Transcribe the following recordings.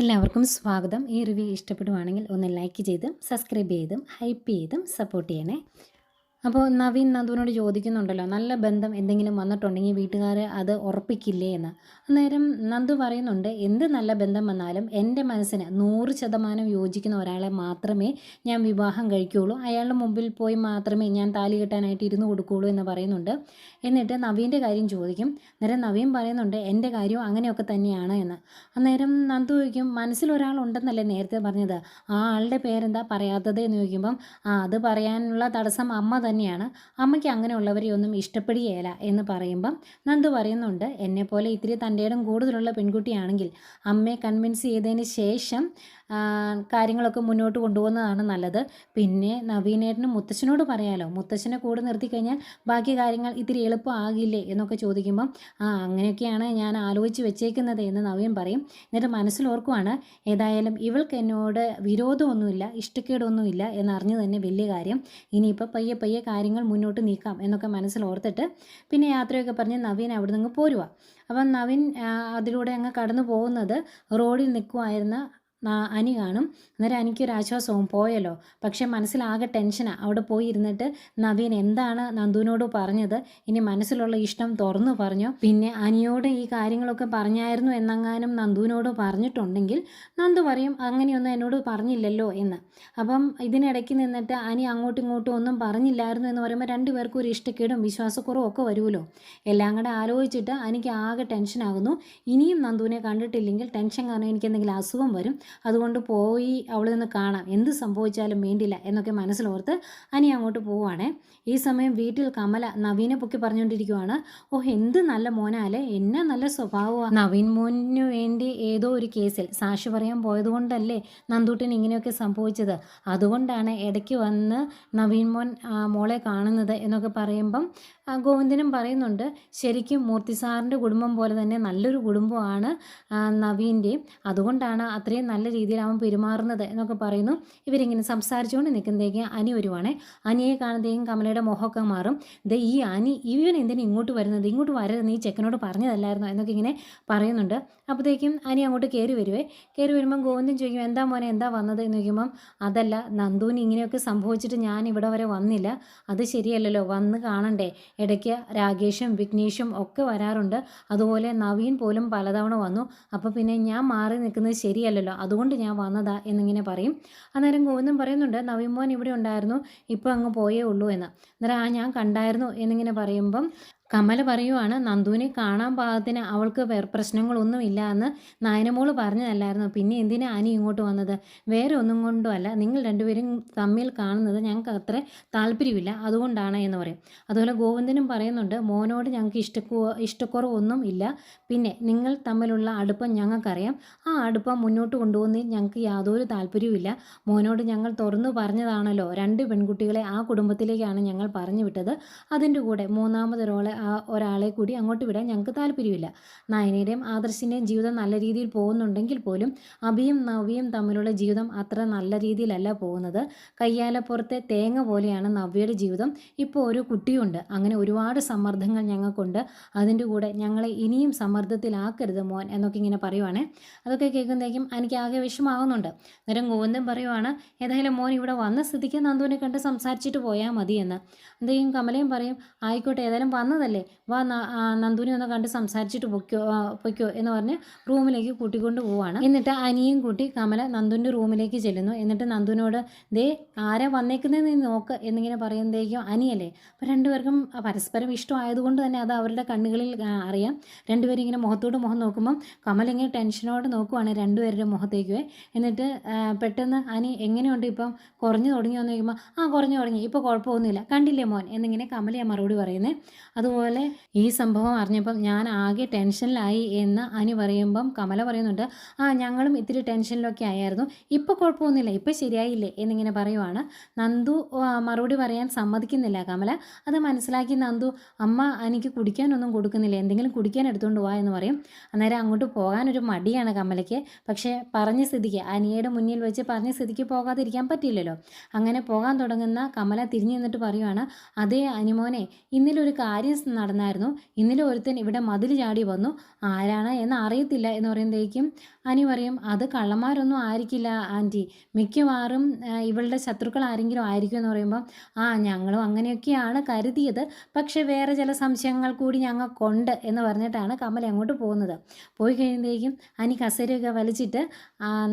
എല്ലാവർക്കും സ്വാഗതം. ഈ റിവ്യൂ ഇഷ്ടപ്പെടുവാണെങ്കിൽ ഒന്ന് ലൈക്ക് ചെയ്തും സബ്സ്ക്രൈബ് ചെയ്തും ഹൈപ്പ് ചെയ്തും സപ്പോർട്ട് ചെയ്യണേ. അപ്പോൾ നവീൻ നന്ദുവിനോട് ചോദിക്കുന്നുണ്ടല്ലോ, നല്ല ബന്ധം എന്തെങ്കിലും വന്നിട്ടുണ്ടെങ്കിൽ വീട്ടുകാർ അത് ഉറപ്പിക്കില്ലേ എന്ന്. അന്നേരം നന്ദു പറയുന്നുണ്ട്, എന്ത് നല്ല ബന്ധം വന്നാലും എൻ്റെ മനസ്സിന് 100% യോജിക്കുന്ന ഒരാളെ മാത്രമേ ഞാൻ വിവാഹം കഴിക്കുകയുള്ളൂ, അയാളുടെ മുമ്പിൽ പോയി മാത്രമേ ഞാൻ താലി കെട്ടാനായിട്ട് ഇരുന്ന് കൊടുക്കുകയുള്ളൂ എന്ന് പറയുന്നുണ്ട്. എന്നിട്ട് നവീൻ്റെ കാര്യം ചോദിക്കും. അന്നേരം നവീൻ പറയുന്നുണ്ട്, എൻ്റെ കാര്യവും അങ്ങനെയൊക്കെ തന്നെയാണ് എന്ന്. അന്നേരം നന്ദു ചോദിക്കും, മനസ്സിലൊരാളുണ്ടെന്നല്ലേ നേരത്തെ പറഞ്ഞത്, ആ ആളുടെ പേരെന്താ പറയാത്തത് എന്ന് ചോദിക്കുമ്പം, അത് പറയാനുള്ള തടസ്സം അമ്മ തന്നെയാണ്, അമ്മയ്ക്ക് അങ്ങനെയുള്ളവരെ ഒന്നും ഇഷ്ടപ്പെടുകയില്ല എന്ന് പറയുമ്പം നന്ദു പറയുന്നുണ്ട്, എന്നെപ്പോലെ ഇത്തിരി തൻ്റെ ഇടം കൂടുതലുള്ള പെൺകുട്ടിയാണെങ്കിൽ അമ്മയെ കൺവിൻസ് ചെയ്തതിന് ശേഷം കാര്യങ്ങളൊക്കെ മുന്നോട്ട് കൊണ്ടുപോകുന്നതാണ് നല്ലത്. പിന്നെ നവീനേട്ടനും മുത്തശ്ശനോട് പറയാലോ, മുത്തശ്ശനെ കൂടെ നിർത്തി കഴിഞ്ഞാൽ ബാക്കി കാര്യങ്ങൾ ഇത്തിരി എളുപ്പമാകില്ലേ എന്നൊക്കെ ചോദിക്കുമ്പം അങ്ങനെയൊക്കെയാണ് ഞാൻ ആലോചിച്ച് വെച്ചേക്കുന്നത് എന്ന് നവീൻ പറയും. എന്നിട്ട് മനസ്സിലോർക്കുവാണ്, ഏതായാലും ഇവൾക്ക് എന്നോട് വിരോധമൊന്നുമില്ല, ഇഷ്ടക്കേടൊന്നുമില്ല എന്നറിഞ്ഞു തന്നെ വലിയ കാര്യം, ഇനിയിപ്പോൾ പയ്യെ പയ്യെ കാര്യങ്ങൾ മുന്നോട്ട് നീക്കാം എന്നൊക്കെ മനസ്സിലോർത്തിട്ട് പിന്നെ യാത്രയൊക്കെ പറഞ്ഞ് നവീൻ അവിടെ നിന്ന് പോരുക. അപ്പം നവീൻ അതിലൂടെ അങ്ങ് കടന്നു പോകുന്നത് റോഡിൽ നിൽക്കുമായിരുന്ന അനി കാണും. അന്നേരം എനിക്കൊരാശ്വാസവും പോയല്ലോ, പക്ഷേ മനസ്സിലാകെ ടെൻഷനാണ്. അവിടെ പോയി ഇരുന്നിട്ട് നവീൻ എന്താണ് നന്ദുവിനോട് പറഞ്ഞത്, ഇനി മനസ്സിലുള്ള ഇഷ്ടം തുറന്നു പറഞ്ഞോ, പിന്നെ അനിയോട് ഈ കാര്യങ്ങളൊക്കെ പറഞ്ഞായിരുന്നു എന്നെങ്ങാനും നന്ദുവിനോട് പറഞ്ഞിട്ടുണ്ടെങ്കിൽ നന്ദു പറയും അങ്ങനെയൊന്നും എന്നോട് പറഞ്ഞില്ലല്ലോ എന്ന്. അപ്പം ഇതിനിടയ്ക്ക് നിന്നിട്ട് അനി അങ്ങോട്ടും ഇങ്ങോട്ടും ഒന്നും പറഞ്ഞില്ലായിരുന്നു എന്ന് പറയുമ്പോൾ രണ്ടുപേർക്കും ഒരു ഇഷ്ടക്കേടും വിശ്വാസക്കുറവും ഒക്കെ വരുമല്ലോ. എല്ലാം കൂടെ ആലോചിച്ചിട്ട് എനിക്ക് ആകെ ടെൻഷനാകുന്നു. ഇനിയും നന്ദുവിനെ കണ്ടിട്ടില്ലെങ്കിൽ ടെൻഷൻ കാരണം എനിക്ക് എന്തെങ്കിലും അസുഖം വരും, അതുകൊണ്ട് പോയി അവളിൽ നിന്ന് കാണാം, എന്ത് സംഭവിച്ചാലും വേണ്ടില്ല എന്നൊക്കെ മനസ്സിലോർത്ത് അനി അങ്ങോട്ട് പോവുകയാണേ. ഈ സമയം വീട്ടിൽ കമല നവീനെ പൊക്കി പറഞ്ഞുകൊണ്ടിരിക്കുവാണ്, എന്ത് നല്ല മോനാലേ, എന്നാ നല്ല സ്വഭാവമാണ്. നവീൻ മോനു വേണ്ടി ഏതോ ഒരു കേസിൽ സാക്ഷി പറയാൻ പോയതുകൊണ്ടല്ലേ നന്ദൂട്ടിന് ഇങ്ങനെയൊക്കെ സംഭവിച്ചത്, അതുകൊണ്ടാണ് ഇടയ്ക്ക് വന്ന് നവീൻ മോൻ മോളെ കാണുന്നത് എന്നൊക്കെ പറയുമ്പം ഗോവിന്ദനും പറയുന്നുണ്ട്, ശരിക്കും മൂർത്തി സാറിൻ്റെ കുടുംബം പോലെ തന്നെ നല്ലൊരു കുടുംബമാണ് നവീൻ്റെയും, അതുകൊണ്ടാണ് അത്രയും നല്ല രീതിയിൽ അവൻ പെരുമാറുന്നത് എന്നൊക്കെ പറയുന്നു. ഇവരിങ്ങനെ സംസാരിച്ചുകൊണ്ട് നിൽക്കുന്നതേക്ക് അനി വരുവാണേ. അനിയെ കാണുന്നതേക്കും കമലയുടെ മുഖമൊക്കെ മാറും. ഈ അനി ഇവൻ എന്തിനാ ഇങ്ങോട്ട് വരുന്നത്, ഇങ്ങോട്ട് വരരുത്, നീ ചെക്കനോട് പറഞ്ഞതല്ലായിരുന്നോ എന്നൊക്കെ ഇങ്ങനെ പറയുന്നുണ്ട്. അപ്പോഴത്തേക്കും അനി അങ്ങോട്ട് കയറി വരുമ്പം ഗോവിന്ദൻ ചോദിക്കും, എന്താ മോനെ എന്താ വന്നത് എന്ന് ചോദിക്കുമ്പം, അതല്ല നന്ദുവിന് ഇങ്ങനെയൊക്കെ സംഭവിച്ചിട്ട് ഞാൻ ഇവിടെ വരെ വന്നില്ല, അത് ശരിയല്ലല്ലോ, വന്ന് കാണണ്ടേ, ഇടയ്ക്ക് രാകേഷും വിഘ്നേഷും ഒക്കെ വരാറുണ്ട്, അതുപോലെ നവീൻ പോലും പലതവണ വന്നു, അപ്പോൾ പിന്നെ ഞാൻ മാറി നിൽക്കുന്നത് ശരിയല്ലല്ലോ, അതുകൊണ്ട് ഞാൻ വന്നതാ എന്നിങ്ങനെ പറയും. അന്നേരം ഗോവിന്ദൻ പറയുന്നുണ്ട്, നവീൻ മോൻ ഇവിടെ ഉണ്ടായിരുന്നു, ഇപ്പോൾ അങ്ങ് പോയേ ഉള്ളൂ എന്ന്. അന്നേരം ഞാൻ കണ്ടായിരുന്നു എന്നിങ്ങനെ പറയുമ്പം കമല പറയുവാണ്, നന്ദുവിനെ കാണാൻ പാകത്തിന് അവൾക്ക് പ്രശ്നങ്ങളൊന്നുമില്ല എന്ന് നയനമോള് പറഞ്ഞതല്ലായിരുന്നു, പിന്നെ എന്തിനാ അനി ഇങ്ങോട്ട് വന്നത്, വേറെ ഒന്നും കൊണ്ടും അല്ല, നിങ്ങൾ രണ്ടുപേരും തമ്മിൽ കാണുന്നത് ഞങ്ങൾക്ക് അത്ര താല്പര്യമില്ല, അതുകൊണ്ടാണ് എന്ന് പറയും. അതുപോലെ ഗോവിന്ദനും പറയുന്നുണ്ട്, മോനോട് ഞങ്ങൾക്ക് ഇഷ്ടക്കുറവൊന്നും ഇല്ല, പിന്നെ നിങ്ങൾ തമ്മിലുള്ള അടുപ്പം ഞങ്ങൾക്കറിയാം, ആ അടുപ്പം മുന്നോട്ട് കൊണ്ടുപോകുന്നതിൽ ഞങ്ങൾക്ക് യാതൊരു താല്പര്യവുമില്ല, മോനോട് ഞങ്ങൾ തുറന്നു പറഞ്ഞതാണല്ലോ, 2 പെൺകുട്ടികളെ ആ കുടുംബത്തിലേക്കാണ് ഞങ്ങൾ പറഞ്ഞു വിട്ടത്, അതിൻ്റെ കൂടെ ഒരാളെ കൂടി അങ്ങോട്ട് വിടാൻ ഞങ്ങൾക്ക് താല്പര്യമില്ല. നയനയുടെയും ആദർശിൻ്റെയും ജീവിതം നല്ല രീതിയിൽ പോകുന്നുണ്ടെങ്കിൽ പോലും അഭിയും നവ്യയും തമ്മിലുള്ള ജീവിതം അത്ര നല്ല രീതിയിലല്ല പോകുന്നത്. കയ്യാലപ്പുറത്തെ തേങ്ങ പോലെയാണ് നവ്യയുടെ ജീവിതം. ഇപ്പോൾ ഒരു കുട്ടിയുണ്ട്, അങ്ങനെ ഒരുപാട് സമ്മർദ്ദങ്ങൾ ഞങ്ങൾക്കുണ്ട്, അതിൻ്റെ കൂടെ ഞങ്ങളെ ഇനിയും സമ്മർദ്ദത്തിലാക്കരുത് മോൻ എന്നൊക്കെ ഇങ്ങനെ പറയുവാണേ. അതൊക്കെ കേൾക്കുമ്പോഴേക്കും എനിക്ക് ആകെ വിഷമാകുന്നുണ്ട്. അന്നേരം ഗോവിന്ദൻ പറയുവാണ്, ഏതായാലും മോൻ ഇവിടെ വന്ന സ്ഥിതിക്ക് നന്ദുവിനെ കണ്ട് സംസാരിച്ചിട്ട് പോയാൽ മതിയെന്ന്. എന്തെങ്കിലും കമലയും പറയും, ആയിക്കോട്ടെ, ഏതായാലും വന്നതല്ലേ, വാ നന്ദുവിനെ ഒന്ന് കണ്ട് സംസാരിച്ചിട്ട് പൊയ്ക്കോ എന്ന് പറഞ്ഞ് റൂമിലേക്ക് കൂട്ടിക്കൊണ്ട് പോവാണ്. എന്നിട്ട് അനിയും കൂട്ടി കമല നന്ദുവിൻ്റെ റൂമിലേക്ക് ചെല്ലുന്നു. എന്നിട്ട് നന്ദുവിനോട്, ദേ ആരാ വന്നേക്കുന്നതെന്ന് നീ നോക്ക് എന്നിങ്ങനെ പറയുന്നതേക്കും അനിയല്ലേ. അപ്പോൾ രണ്ടുപേർക്കും പരസ്പരം ഇഷ്ടമായതുകൊണ്ട് തന്നെ അത് അവരുടെ കണ്ണുകളിൽ അറിയാം. രണ്ടുപേരും ഇങ്ങനെ മുഖത്തോട് മുഖം നോക്കുമ്പം കമല ഇങ്ങനെ ടെൻഷനോട് നോക്കുവാണ് രണ്ടുപേരുടെ മുഖത്തേക്ക്. എന്നിട്ട് പെട്ടെന്ന് അനി എങ്ങനെയുണ്ട് ഇപ്പം, കുറഞ്ഞു തുടങ്ങിയോ എന്ന് ചോദിക്കുമ്പോൾ കുറഞ്ഞു തുടങ്ങി, ഇപ്പോൾ കുഴപ്പമൊന്നുമില്ല, കണ്ടില്ലേ മോൻ എന്നിങ്ങനെ കമലയാണ് മറുപടി പറയുന്നത്. അതുപോലെ ഈ സംഭവം അറിഞ്ഞപ്പം ഞാൻ ആകെ ടെൻഷനിലായി എന്ന് അനി പറയുമ്പം കമല പറയുന്നുണ്ട്, ഞങ്ങളും ഇത്തിരി ടെൻഷനിലൊക്കെ ആയിരുന്നു, ഇപ്പോൾ കുഴപ്പമൊന്നുമില്ല, ഇപ്പോൾ ശരിയായില്ലേ എന്നിങ്ങനെ പറയുവാണ്. നന്ദു മറുപടി പറയാൻ സമ്മതിക്കുന്നില്ല കമല. അത് മനസ്സിലാക്കി നന്ദു, അമ്മ എനിക്ക് കുടിക്കാനൊന്നും കൊടുക്കുന്നില്ല, എന്തെങ്കിലും കുടിക്കാൻ എടുത്തുകൊണ്ട് പോവാ എന്ന് പറയും. അന്നേരം അങ്ങോട്ട് പോകാനൊരു മടിയാണ് കമലയ്ക്ക്. പക്ഷേ പറഞ്ഞ സ്ഥിതിക്ക്, അനിയുടെ മുന്നിൽ വെച്ച് പറഞ്ഞ സ്ഥിതിക്ക് പോകാതിരിക്കാൻ പറ്റില്ലല്ലോ. അങ്ങനെ പോകാൻ തുടങ്ങുന്ന കമല തിരിഞ്ഞു നിന്നിട്ട് പറയുവാണ്, അതേ അനിമോനെ, ഇന്നലൊരു കാര്യം കേസ് നടന്നായിരുന്നു. ഇന്നലെ ഒരുത്തൻ ഇവിടെ മതിൽ ചാടി വന്നു, ആരാണ് എന്ന് അറിയത്തില്ല എന്ന് പറയുമ്പോഴേക്കും അനി പറയും, അത് കള്ളന്മാരൊന്നും ആയിരിക്കില്ല ആൻറ്റി, മിക്കവാറും ഇവളുടെ ശത്രുക്കൾ ആരെങ്കിലും ആയിരിക്കും എന്ന് പറയുമ്പം, ഞങ്ങളും അങ്ങനെയൊക്കെയാണ് കരുതിയത്, പക്ഷേ വേറെ ചില സംശയങ്ങൾ കൂടി ഞങ്ങൾക്കുണ്ട് എന്ന് പറഞ്ഞിട്ടാണ് കമല അങ്ങോട്ട് പോകുന്നത്. പോയി കഴിയുമ്പോഴേക്കും അനി കസേരയൊക്കെ വലിച്ചിട്ട്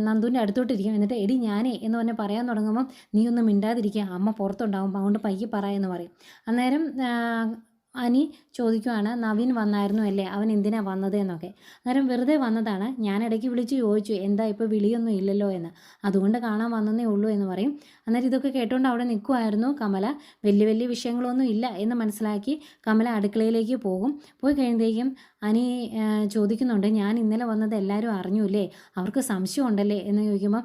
നന്ദുവിൻ്റെ അടുത്തോട്ടിരിക്കും. എന്നിട്ട് എടി ഞാനേ എന്ന് പറഞ്ഞ് പറയാൻ തുടങ്ങുമ്പം, നീ ഒന്നും മിണ്ടാതിരിക്കുക, അമ്മ പുറത്തുണ്ടാവും, അതുകൊണ്ട് പയ്യെ പറ എന്ന് പറയും. അന്നേരം അനി ചോദിക്കുവാണ്, നവീൻ വന്നായിരുന്നു അല്ലേ, അവൻ എന്തിനാ വന്നത് എന്നൊക്കെ. അന്നേരം വെറുതെ വന്നതാണ്, ഞാൻ ഇടയ്ക്ക് വിളിച്ച് ചോദിച്ചു എന്താ ഇപ്പോൾ വിളിയൊന്നും ഇല്ലല്ലോ എന്ന്, അതുകൊണ്ട് കാണാൻ വന്നതേ ഉള്ളൂ എന്ന് പറയും. അന്നേരം ഇതൊക്കെ കേട്ടുകൊണ്ട് അവിടെ നിൽക്കുമായിരുന്നു കമല. വലിയ വലിയ വിഷയങ്ങളൊന്നും ഇല്ല എന്ന് മനസ്സിലാക്കി കമല അടുക്കളയിലേക്ക് പോകും. പോയി കഴിയുമ്പോഴേക്കും അനി ചോദിക്കുന്നുണ്ട്, ഞാൻ ഇന്നലെ വന്നത് എല്ലാവരും അറിഞ്ഞൂല്ലേ, അവർക്ക് സംശയമുണ്ടല്ലേ എന്ന് ചോദിക്കുമ്പോൾ,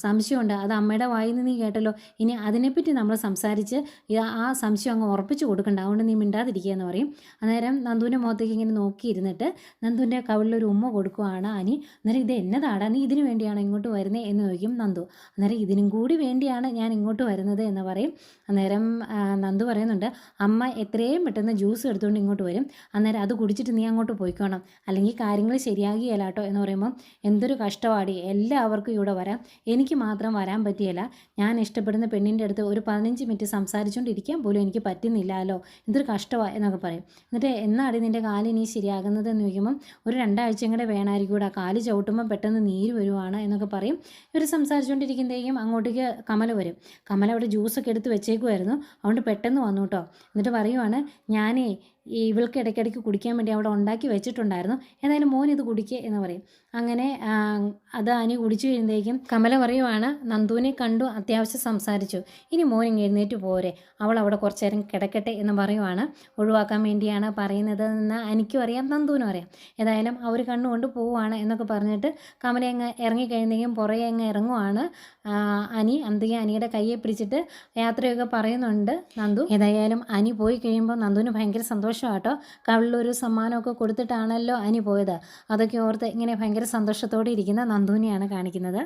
സംശയമുണ്ട്, അത് അമ്മയുടെ വായിൽ നിന്ന് നീ കേട്ടല്ലോ, ഇനി അതിനെപ്പറ്റി നമ്മൾ സംസാരിച്ച് ആ സംശയം അങ്ങ് ഉറപ്പിച്ച് കൊടുക്കണ്ട, അതുകൊണ്ട് നീ മിണ്ടാതിരിക്കുക എന്ന് പറയും. അന്നേരം നന്ദുവിൻ്റെ മുഖത്തേക്ക് ഇങ്ങനെ നോക്കിയിരുന്നിട്ട് നന്ദുവിൻ്റെ കവിളിലൊരു ഉമ്മ കൊടുക്കുവാണ് അനി. അന്നേരം ഇത് എന്നതാടാ, നീ ഇതിനു വേണ്ടിയാണ് ഇങ്ങോട്ട് വരുന്നത് എന്ന് ചോദിക്കും നന്ദു. അന്നേരം ഇതിനും കൂടി വേണ്ടിയാണ് ഞാൻ ഇങ്ങോട്ട് വരുന്നത് എന്ന് പറയും. അന്നേരം നന്ദു പറയുന്നുണ്ട്, അമ്മ എത്രയും പെട്ടെന്ന് ജ്യൂസ് എടുത്തുകൊണ്ട് ഇങ്ങോട്ട് വരും, അന്നേരം അത് കുടിച്ചിട്ട് നീ അങ്ങോട്ട് പോയിക്കോണം, അല്ലെങ്കിൽ കാര്യങ്ങൾ ശരിയാകിയല്ല കേട്ടോ എന്ന് പറയുമ്പം, എന്തൊരു കഷ്ടപ്പാടി, എല്ലാവർക്കും ഇവിടെ വരാം, എനിക്ക് മാത്രം വരാൻ പറ്റിയല്ല, ഞാൻ ഇഷ്ടപ്പെടുന്ന പെണ്ണിൻ്റെ അടുത്ത് ഒരു 15 മിനിറ്റ് സംസാരിച്ചുകൊണ്ടിരിക്കാൻ പോലും എനിക്ക് പറ്റുന്നില്ലല്ലോ, എന്തൊരു കഷ്ടമാണ് എന്നൊക്കെ പറയും. എന്നിട്ട് എന്നാടി നിൻ്റെ കാല് ഇനി ശരിയാകുന്നത് എന്ന് ചോദിക്കുമ്പം, ഒരു 2 ആഴ്ചയും കൂടെ വേണമായിരിക്കും കൂടെ, കാല് ചവിട്ടുമ്പോൾ പെട്ടെന്ന് നീര് വരുവാണ് എന്നൊക്കെ പറയും. ഇവർ സംസാരിച്ചുകൊണ്ടിരിക്കുമ്പോഴേക്കും അങ്ങോട്ടേക്ക് കമല വരും. കമല അവിടെ ജ്യൂസൊക്കെ എടുത്ത് വെച്ചേക്കുമായിരുന്നു, അതുകൊണ്ട് പെട്ടെന്ന് വന്നു കേട്ടോ. എന്നിട്ട് പറയുവാണ്, ഞാനേ ഇവൾക്ക് ഇടയ്ക്കിടയ്ക്ക് കുടിക്കാൻ വേണ്ടി അവിടെ ഉണ്ടാക്കി വെച്ചിട്ടുണ്ടായിരുന്നു, ഏതായാലും മോൻ ഇത് കുടിക്കുക എന്ന് പറയും. അങ്ങനെ അത് അനി കുടിച്ചു കഴിയുമ്പോഴേക്കും കമല പറയുവാണ്, നന്ദുവിനെ കണ്ടു അത്യാവശ്യം സംസാരിച്ചു, ഇനി മോൻ ഇങ്ങ് എഴുന്നേറ്റ് പോരെ, അവൾ അവിടെ കുറച്ച് നേരം കിടക്കട്ടെ എന്ന് പറയുവാണ്. ഒഴിവാക്കാൻ വേണ്ടിയാണ് പറയുന്നത് എന്ന് എനിക്കും അറിയാം, നന്ദുവിനും അറിയാം. ഏതായാലും അവർ കണ്ണുകൊണ്ട് പോവുകയാണ് എന്നൊക്കെ പറഞ്ഞിട്ട് കമല അങ്ങ് ഇറങ്ങിക്കഴിയുമ്പോഴേക്കും പുറകെ അങ്ങ് ഇറങ്ങുവാണ് അനി. അന്തിക അനിയുടെ കയ്യെ പിടിച്ചിട്ട് യാത്രയൊക്കെ പറയുന്നുണ്ട് നന്ദു. ഏതായാലും അനി പോയി കഴിയുമ്പോൾ നന്ദുവിന് ഭയങ്കര സന്തോഷം കേട്ടോ. കവിളിലൊരു സമ്മാനമൊക്കെ കൊടുത്തിട്ടാണല്ലോ അനി പോയത്, അതൊക്കെ ഓർത്ത് ഇങ്ങനെ ഭയങ്കര സന്തോഷത്തോടെ ഇരിക്കുന്ന നന്ദുവിനെയാണ് കാണിക്കുന്നത്.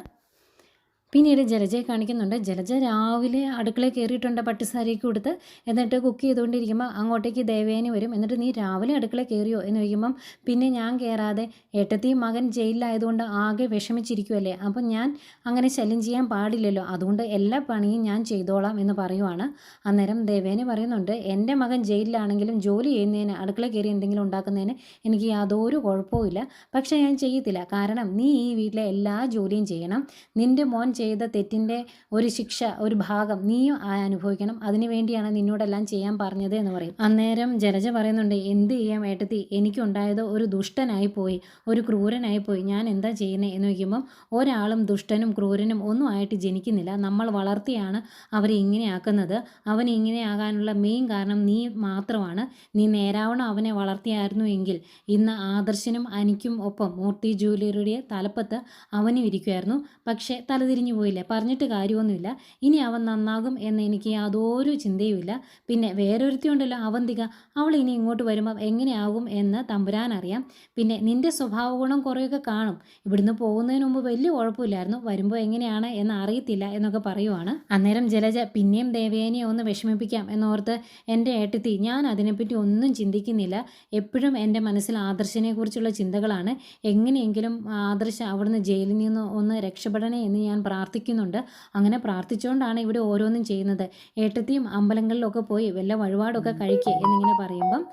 പിന്നീട് ജലജയെ കാണിക്കുന്നുണ്ട്. ജലജ രാവിലെ അടുക്കളയിൽ കയറിയിട്ടുണ്ട് പട്ടുസാരിയൊക്കെ കൊടുത്ത്. എന്നിട്ട് കുക്ക് ചെയ്തുകൊണ്ടിരിക്കുമ്പോൾ അങ്ങോട്ടേക്ക് ദേവേനി വരും. എന്നിട്ട് നീ രാവിലെ അടുക്കളയിൽ കയറിയോ എന്ന് ചോദിക്കുമ്പം, പിന്നെ ഞാൻ കയറാതെ, ഏട്ടത്തി മകൻ ജയിലിലായതുകൊണ്ട് ആകെ വിഷമിച്ചിരിക്കുമല്ലേ, അപ്പം ഞാൻ അങ്ങനെ ശല്യം ചെയ്യാൻ പാടില്ലല്ലോ, അതുകൊണ്ട് എല്ലാ പണിയും ഞാൻ ചെയ്തോളാം എന്ന് പറയുവാണ്. അന്നേരം ദേവേനി പറയുന്നുണ്ട്, എൻ്റെ മകൻ ജയിലിലാണെങ്കിലും ജോലി ചെയ്യുന്നതിന്, അടുക്കളയിൽ കയറി എന്തെങ്കിലും ഉണ്ടാക്കുന്നതിന് എനിക്ക് യാതൊരു കുഴപ്പമില്ല, പക്ഷേ ഞാൻ ചെയ്യത്തില്ല, കാരണം നീ ഈ വീട്ടിലെ എല്ലാ ജോലിയും ചെയ്യണം, നിൻ്റെ മോൻ ചെയ്ത തെറ്റിൻ്റെ ഒരു ശിക്ഷ, ഒരു ഭാഗം നീയും അനുഭവിക്കണം, അതിനു വേണ്ടിയാണ് നിന്നോടെല്ലാം ചെയ്യാൻ പറഞ്ഞത് എന്ന് പറയും. അന്നേരം ജലജ പറയുന്നുണ്ട്, എന്ത് ചെയ്യാം ഏട്ടത്തി, എനിക്കുണ്ടായത് ഒരു ദുഷ്ടനായിപ്പോയി, ഒരു ക്രൂരനായിപ്പോയി, ഞാൻ എന്താ ചെയ്യുന്നത് എന്ന് ചോദിക്കുമ്പം, ഒരാളും ദുഷ്ടനും ക്രൂരനും ഒന്നും ആയിട്ട് ജനിക്കുന്നില്ല, നമ്മൾ വളർത്തിയാണ് അവരെ ഇങ്ങനെയാക്കുന്നത്, അവന് ഇങ്ങനെയാകാനുള്ള മെയിൻ കാരണം നീ മാത്രമാണ്, നീ നേരാവണം അവനെ വളർത്തിയായിരുന്നു എങ്കിൽ ഇന്ന് ആദർശനും അനിക്കും ഒപ്പം മൂർത്തി ജ്വല്ലറിയുടെ തലപ്പത്ത് അവനും ഇരിക്കുമായിരുന്നു, പക്ഷേ തലതിരിഞ്ഞു പോയില്ല, പറഞ്ഞിട്ട് കാര്യമൊന്നുമില്ല, ഇനി അവൻ നന്നാകും എന്ന് എനിക്ക് യാതൊരു ചിന്തയുമില്ല, പിന്നെ വേറൊരുത്തി ഉണ്ടല്ലോ അവന്തിക, അവൾ ഇനി ഇങ്ങോട്ട് വരുമ്പം എങ്ങനെയാകും എന്ന് തമ്പുരാൻ അറിയാം, പിന്നെ നിൻ്റെ സ്വഭാവ ഗുണം കുറേയൊക്കെ കാണും, ഇവിടുന്ന് പോകുന്നതിന് മുമ്പ് വലിയ കുഴപ്പമില്ലായിരുന്നു, വരുമ്പോൾ എങ്ങനെയാണ് എന്ന് അറിയത്തില്ല എന്നൊക്കെ പറയുവാണ്. അന്നേരം ജലജ പിന്നെയും ദേവേനെ ഒന്ന് വിഷമിപ്പിക്കാം എന്നോർത്ത്, എൻ്റെ ഏട്ടത്തി ഞാൻ അതിനെപ്പറ്റി ഒന്നും ചിന്തിക്കുന്നില്ല, എപ്പോഴും എൻ്റെ മനസ്സിൽ ആദർശനെ കുറിച്ചുള്ള ചിന്തകളാണ്, എങ്ങനെയെങ്കിലും ആദർശ അവിടുന്ന് ജയിലിൽ നിന്ന് ഒന്ന് രക്ഷപ്പെടണേ എന്ന് ഞാൻ പ്രാർത്ഥിക്കുന്നുണ്ട്, അങ്ങനെ പ്രാർത്ഥിച്ചുകൊണ്ടാണ് ഇവിടെ ഓരോന്നും ചെയ്യുന്നത്, ഏട്ടത്തിയും അമ്പലങ്ങളിലൊക്കെ പോയി വല്ല വഴിപാടൊക്കെ കഴിക്കുക എന്നിങ്ങനെ പറയുമ്പം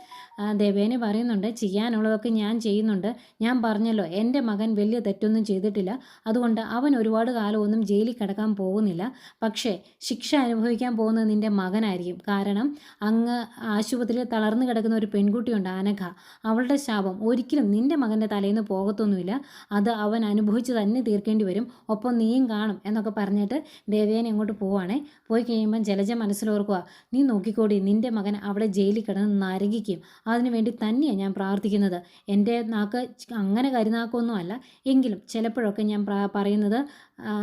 ദേവേനെ പറയുന്നുണ്ട്, ചെയ്യാനുള്ളതൊക്കെ ഞാൻ ചെയ്യുന്നുണ്ട്, ഞാൻ പറഞ്ഞല്ലോ എൻ്റെ മകൻ വലിയ തെറ്റൊന്നും ചെയ്തിട്ടില്ല, അതുകൊണ്ട് അവൻ ഒരുപാട് കാലമൊന്നും ജയിലിൽ കിടക്കാൻ പോകുന്നില്ല, പക്ഷേ ശിക്ഷ അനുഭവിക്കാൻ പോകുന്നത് നിൻ്റെ മകനായിരിക്കും, കാരണം അങ്ങ് ആശുപത്രിയിൽ തളർന്നു കിടക്കുന്ന ഒരു പെൺകുട്ടിയുണ്ട് അനഘ, അവളുടെ ശാപം ഒരിക്കലും നിൻ്റെ മകൻ്റെ തലേന്ന് പോകത്തൊന്നുമില്ല, അത് അവൻ അനുഭവിച്ച് തന്നെ തീർക്കേണ്ടി വരും, ഒപ്പം നീയും കാണും എന്നൊക്കെ പറഞ്ഞിട്ട് ദേവേനെ അങ്ങോട്ട് പോവുകയാണേ. പോയി കഴിയുമ്പം ജലജ മനസ്സിലോർക്കുക, നീ നോക്കിക്കോടി, നിൻ്റെ മകൻ അവിടെ ജയിലിൽ കിടന്ന് നരകിക്കും, അതിനു വേണ്ടി തന്നെയാണ് ഞാൻ പ്രാർത്ഥിക്കുന്നത്, എൻ്റെ നാക്ക് അങ്ങനെ കരുനാക്കൊന്നും അല്ല, എങ്കിലും ചിലപ്പോഴൊക്കെ ഞാൻ പറയുന്നത്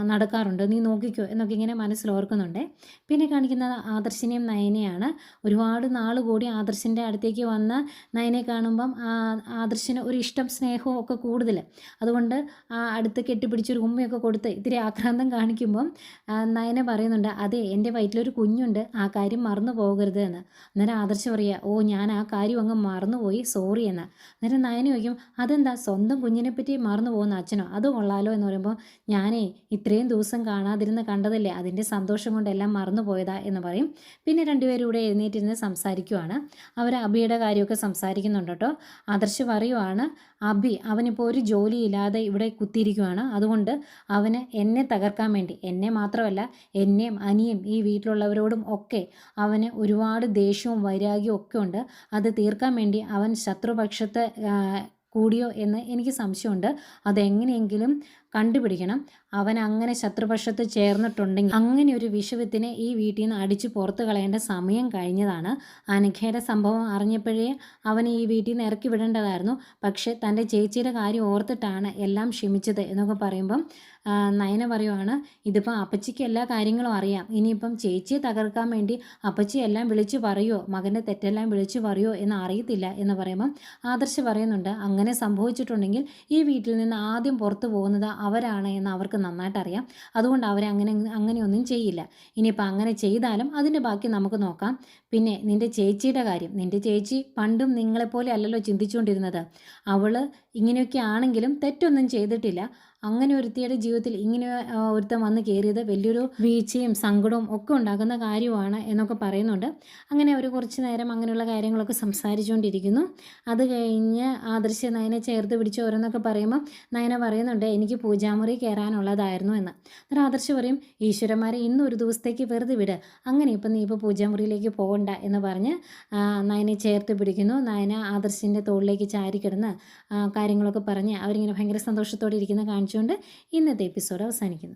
നടക്കാറുണ്ട്, നീ നോക്കിക്കോ എന്നൊക്കെ ഇങ്ങനെ മനസ്സിലോർക്കുന്നുണ്ട്. പിന്നെ കാണിക്കുന്നത് ആദർശിനെയും നയനെയാണ്. ഒരുപാട് നാൾ കൂടി ആദർശിൻ്റെ അടുത്തേക്ക് വന്ന് നയനെ കാണുമ്പം ആദർശിന് ഒരു ഇഷ്ടം സ്നേഹവും ഒക്കെ കൂടുതൽ, അതുകൊണ്ട് അടുത്ത് കെട്ടിപ്പിടിച്ചൊരു ഉമ്മയൊക്കെ കൊടുത്ത് ഇത്തിരി ആക്രാന്തം കാണിക്കുമ്പം നയന പറയുന്നുണ്ട്, അതെ എൻ്റെ വയറ്റിലൊരു കുഞ്ഞുണ്ട്, ആ കാര്യം മറന്നു പോകരുത് എന്ന്. അന്നേരം ആദർശ് പറയുക, ഓ ഞാൻ ആ കാര്യം അങ്ങ് അങ്ങ് മറന്നുപോയി സോറി എന്ന്. അന്നേരം നയന ചോദിക്കും, അതെന്താ സ്വന്തം കുഞ്ഞിനെ പറ്റി മറന്നു പോകുന്ന അച്ഛനോ? അത് കൊള്ളാലോ എന്ന് പറയുമ്പോൾ, ഞാനേ ഇത്രയും ദിവസം കാണാതിരുന്ന് കണ്ടതല്ലേ, അതിൻ്റെ സന്തോഷം കൊണ്ട് എല്ലാം മറന്നു പോയതാ എന്ന് പറയും. പിന്നെ രണ്ടുപേരും കൂടെ എഴുന്നേറ്റിരുന്ന് സംസാരിക്കുവാണ്. അവർ അബിയുടെ കാര്യമൊക്കെ സംസാരിക്കുന്നുണ്ട് കേട്ടോ. ആദർശ് പറയുവാണ്, അബി അവനിപ്പോൾ ഒരു ജോലിയില്ലാതെ ഇവിടെ കുത്തിയിരിക്കുവാണ്. അതുകൊണ്ട് അവന് എന്നെ തകർക്കാൻ വേണ്ടി, എന്നെ മാത്രമല്ല എന്നെയും അനിയും ഈ വീട്ടിലുള്ളവരോടും ഒക്കെ അവന് ഒരുപാട് ദേഷ്യവും വൈരാഗ്യവും ഒക്കെ ഉണ്ട്. അത് തീർക്കാൻ വേണ്ടി അവൻ ശത്രുപക്ഷത്ത് കൂടിയോ എന്ന് എനിക്ക് സംശയമുണ്ട്. അതെങ്ങനെയെങ്കിലും കണ്ടുപിടിക്കണം. അവൻ അങ്ങനെ ശത്രുപക്ഷത്ത് ചേർന്നിട്ടുണ്ടെങ്കിൽ അങ്ങനെ ഒരു വിഷവിത്തിനെ ഈ വീട്ടിൽ നിന്ന് അടിച്ചു പുറത്ത് കളയേണ്ട സമയം കഴിഞ്ഞതാണ്. അനഘയുടെ സംഭവം അറിഞ്ഞപ്പോഴേ അവൻ ഈ വീട്ടിൽ നിന്ന് ഇറക്കി വിടേണ്ടതായിരുന്നു. പക്ഷേ തൻ്റെ ചേച്ചിയുടെ കാര്യം ഓർത്തിട്ടാണ് എല്ലാം ക്ഷമിച്ചത് എന്നൊക്കെ പറയുമ്പം നയന പറയുവാണ്, ഇതിപ്പോൾ അപ്പച്ചിക്ക് എല്ലാ കാര്യങ്ങളും അറിയാം. ഇനിയിപ്പം ചേച്ചിയെ തകർക്കാൻ വേണ്ടി അപ്പച്ചി എല്ലാം വിളിച്ചു പറയുമോ, മകൻ്റെ തെറ്റെല്ലാം വിളിച്ചു പറയുമോ എന്ന് അറിയത്തില്ല എന്ന് പറയുമ്പം ആദർശ് പറയുന്നുണ്ട്, അങ്ങനെ സംഭവിച്ചിട്ടുണ്ടെങ്കിൽ ഈ വീട്ടിൽ നിന്ന് ആദ്യം പുറത്തു പോകുന്നത് അവരാണ് എന്ന് അവർക്ക് നന്നായിട്ട് അറിയാം. അതുകൊണ്ട് അവരെ അങ്ങനെയൊന്നും ചെയ്യില്ല. ഇനിയിപ്പോൾ അങ്ങനെ ചെയ്താലും അതിൻ്റെ ബാക്കി നമുക്ക് നോക്കാം. പിന്നെ നിൻ്റെ ചേച്ചിയുടെ കാര്യം, നിൻ്റെ ചേച്ചി പണ്ടും നിങ്ങളെപ്പോലെ അല്ലല്ലോ ചിന്തിച്ചുകൊണ്ടിരുന്നത്. അവൾ ഇങ്ങനെയൊക്കെ ആണെങ്കിലും തെറ്റൊന്നും ചെയ്തിട്ടില്ല. അങ്ങനെ ഒരുത്തിയുടെ ജീവിതത്തിൽ ഇങ്ങനെ ഒരുത്തൻ വന്ന് കയറിയത് വലിയൊരു വീഴ്ചയും സങ്കടവും ഒക്കെ ഉണ്ടാക്കുന്ന കാര്യമാണ് എന്നൊക്കെ പറയുന്നുണ്ട്. അങ്ങനെ അവർ കുറച്ച് നേരം അങ്ങനെയുള്ള കാര്യങ്ങളൊക്കെ സംസാരിച്ചുകൊണ്ടിരിക്കുന്നു. അത് കഴിഞ്ഞ് ആദർശ് നയനെ ചേർത്ത് പിടിച്ച് ഓരോന്നൊക്കെ പറയുമ്പോൾ നയന പറയുന്നുണ്ട്, എനിക്ക് പൂജാമുറി കയറാനുള്ളതായിരുന്നു എന്ന്. അന്നേരം ആദർശ് പറയും, ഈശ്വരന്മാരെ ഇന്നൊരു ദിവസത്തേക്ക് വെറുതെ വിട്, അങ്ങനെ ഇപ്പം നീ ഇപ്പോൾ പൂജാമുറിയിലേക്ക് പോകണ്ട എന്ന് പറഞ്ഞ് നയനെ ചേർത്ത് പിടിക്കുന്നു. നയന ആദർശിൻ്റെ തോളിലേക്ക് ചാരിക്കിടന്ന് കാര്യങ്ങളൊക്കെ പറഞ്ഞ് അവരിങ്ങനെ ഭയങ്കര സന്തോഷത്തോടെ ഇരിക്കുന്ന കാണിച്ചുകൊണ്ട് ഇന്നത്തെ എപ്പിസോഡ് അവസാനിക്കുന്നു.